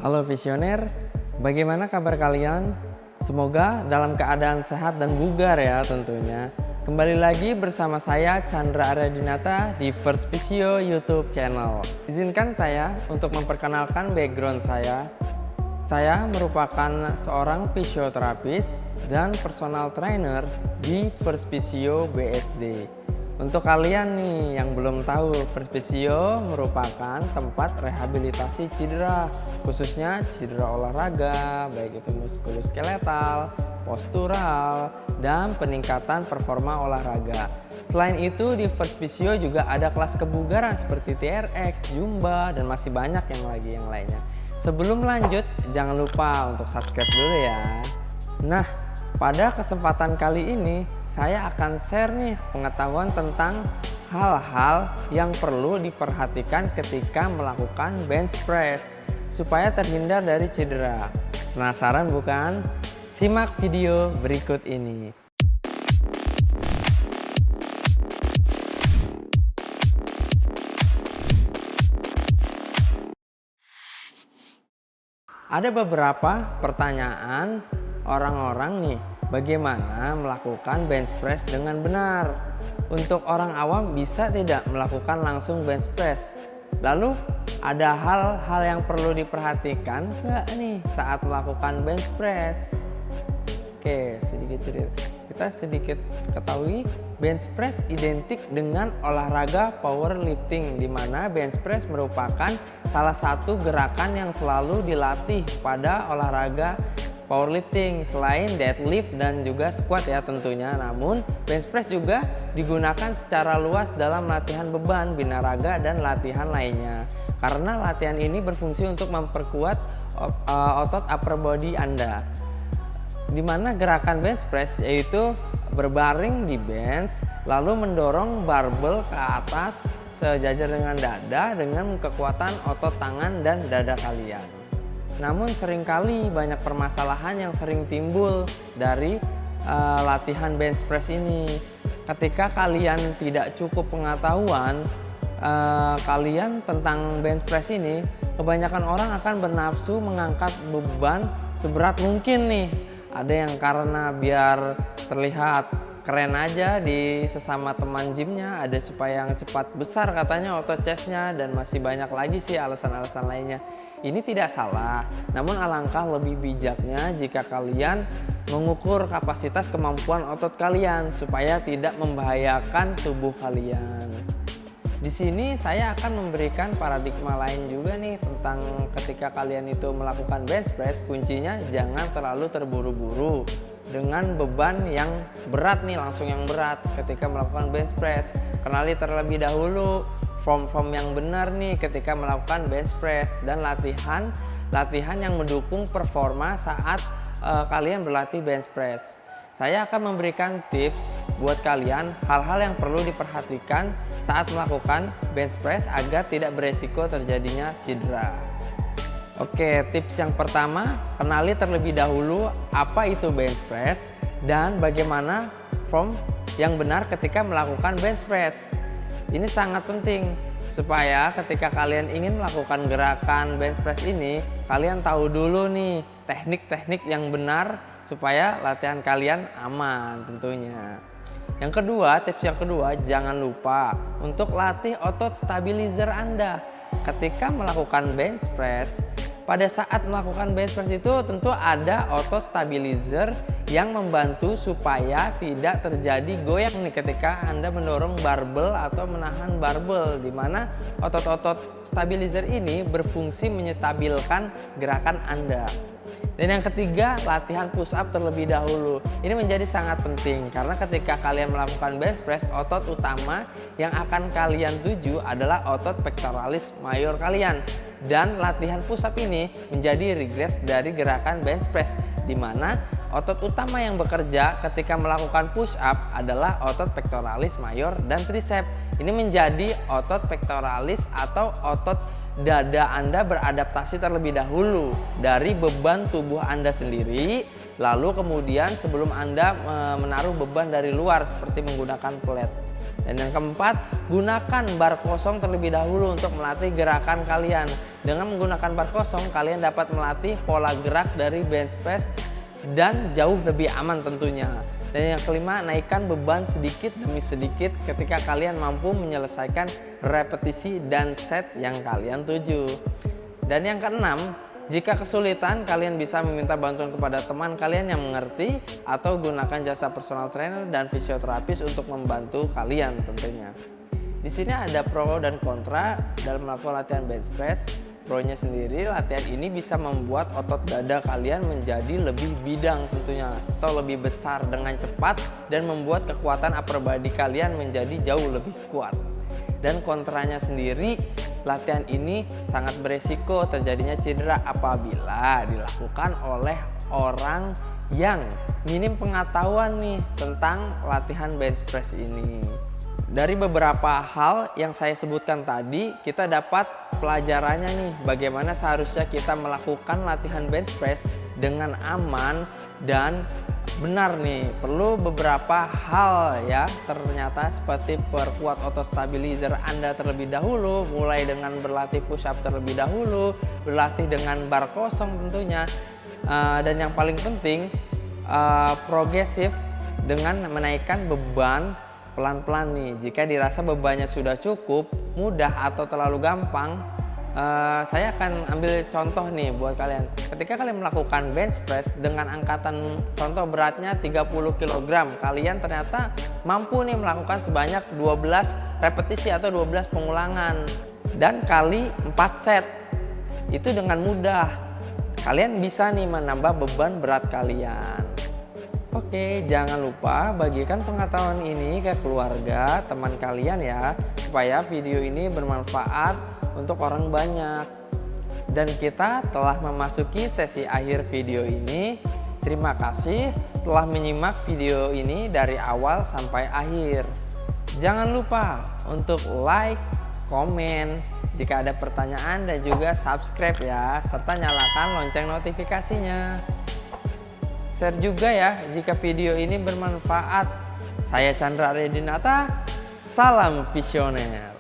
Halo visioner, bagaimana kabar kalian? Semoga dalam keadaan sehat dan bugar ya tentunya. Kembali lagi bersama saya Chandra Aryadinata di First Physio YouTube channel. Izinkan saya untuk memperkenalkan background saya. Saya merupakan seorang fisioterapis dan personal trainer di First Physio BSD. Untuk kalian nih yang belum tahu, First Physio merupakan tempat rehabilitasi cedera, khususnya cedera olahraga, baik itu muskuloskeletal, postural, dan peningkatan performa olahraga. Selain itu di First Physio juga ada kelas kebugaran seperti TRX, Zumba, dan masih banyak yang lainnya. Sebelum lanjut, jangan lupa untuk subscribe dulu ya. Nah, pada kesempatan kali ini saya akan share nih pengetahuan tentang hal-hal yang perlu diperhatikan ketika melakukan bench press supaya terhindar dari cedera. Penasaran bukan? Simak video berikut ini. Ada beberapa pertanyaan orang-orang nih, bagaimana melakukan bench press dengan benar? Untuk orang awam bisa tidak melakukan langsung bench press? Lalu ada hal-hal yang perlu diperhatikan nggak nih saat melakukan bench press? Oke, sedikit cerita. Kita sedikit ketahui bench press identik dengan olahraga powerlifting, di mana bench press merupakan salah satu gerakan yang selalu dilatih pada olahraga powerlifting selain deadlift dan juga squat ya tentunya. Namun bench press juga digunakan secara luas dalam latihan beban, binaraga, dan latihan lainnya. Karena latihan ini berfungsi untuk memperkuat otot upper body Anda. Dimana gerakan bench press yaitu berbaring di bench lalu mendorong barbel ke atas sejajar dengan dada dengan kekuatan otot tangan dan dada kalian. Namun seringkali banyak permasalahan yang sering timbul dari latihan bench press ini. Ketika kalian tidak cukup pengetahuan kalian tentang bench press ini, kebanyakan orang akan bernafsu mengangkat beban seberat mungkin nih. Ada yang karena biar terlihat keren aja di sesama teman gymnya, ada supaya yang cepat besar katanya otot chestnya, dan masih banyak lagi sih alasan-alasan lainnya. Ini tidak salah, namun alangkah lebih bijaknya jika kalian mengukur kapasitas kemampuan otot kalian supaya tidak membahayakan tubuh kalian. Di sini saya akan memberikan paradigma lain juga nih tentang ketika kalian itu melakukan bench press, kuncinya jangan terlalu terburu-buru dengan beban yang berat nih, langsung yang berat ketika melakukan bench press. Kenali terlebih dahulu form yang benar nih ketika melakukan bench press dan latihan yang mendukung performa saat kalian berlatih bench press. Saya akan memberikan tips buat kalian hal-hal yang perlu diperhatikan saat melakukan bench press agar tidak beresiko terjadinya cedera. Oke, tips yang pertama, kenali terlebih dahulu apa itu bench press dan bagaimana form yang benar ketika melakukan bench press. Ini sangat penting supaya ketika kalian ingin melakukan gerakan bench press ini, kalian tahu dulu nih teknik-teknik yang benar supaya latihan kalian aman tentunya. Yang kedua, tips yang kedua, jangan lupa untuk latih otot stabilizer Anda ketika melakukan bench press. Pada saat melakukan bench press itu tentu ada otot stabilizer yang membantu supaya tidak terjadi goyang nih ketika Anda mendorong barbel atau menahan barbel, di mana otot-otot stabilizer ini berfungsi menyetabilkan gerakan Anda. Dan yang ketiga, latihan push up terlebih dahulu. Ini menjadi sangat penting karena ketika kalian melakukan bench press, otot utama yang akan kalian tuju adalah otot pectoralis major kalian. Dan latihan push up ini menjadi regress dari gerakan bench press, di mana otot utama yang bekerja ketika melakukan push up adalah otot pectoralis major dan tricep. Ini menjadi otot pectoralis atau otot dada Anda beradaptasi terlebih dahulu dari beban tubuh Anda sendiri, lalu kemudian sebelum Anda menaruh beban dari luar seperti menggunakan plate. Dan yang keempat, gunakan bar kosong terlebih dahulu untuk melatih gerakan kalian. Dengan menggunakan bar kosong, kalian dapat melatih pola gerak dari bench press dan jauh lebih aman tentunya. Dan yang kelima, naikkan beban sedikit demi sedikit ketika kalian mampu menyelesaikan repetisi dan set yang kalian tuju. Dan yang keenam, jika kesulitan, kalian bisa meminta bantuan kepada teman kalian yang mengerti atau gunakan jasa personal trainer dan fisioterapis untuk membantu kalian tentunya. Di sini ada pro dan kontra dalam melakukan latihan bench press. Pro-nya sendiri, latihan ini bisa membuat otot dada kalian menjadi lebih bidang tentunya atau lebih besar dengan cepat dan membuat kekuatan upper body kalian menjadi jauh lebih kuat. Dan kontranya sendiri, latihan ini sangat beresiko terjadinya cedera apabila dilakukan oleh orang yang minim pengetahuan nih tentang latihan bench press ini. Dari beberapa hal yang saya sebutkan tadi, kita dapat pelajarannya nih, bagaimana seharusnya kita melakukan latihan bench press dengan aman dan benar nih. Perlu beberapa hal ya, ternyata seperti perkuat otot stabilizer Anda terlebih dahulu, mulai dengan berlatih push up terlebih dahulu, berlatih dengan bar kosong tentunya, dan yang paling penting progresif dengan menaikkan beban pelan-pelan nih. Jika dirasa bebannya sudah cukup, mudah atau terlalu gampang, saya akan ambil contoh nih buat kalian. Ketika kalian melakukan bench press dengan angkatan contoh beratnya 30 kg, kalian ternyata mampu nih melakukan sebanyak 12 repetisi atau 12 pengulangan dan kali 4 set. Itu dengan mudah kalian bisa nih menambah beban berat kalian. Oke, jangan lupa bagikan pengetahuan ini ke keluarga, teman kalian ya, supaya video ini bermanfaat untuk orang banyak. Dan kita telah memasuki sesi akhir video ini. Terima kasih telah menyimak video ini dari awal sampai akhir. Jangan lupa untuk like, komen jika ada pertanyaan dan juga subscribe ya, serta nyalakan lonceng notifikasinya. Share juga ya jika video ini bermanfaat. Saya Chandra Redinata, salam visioner.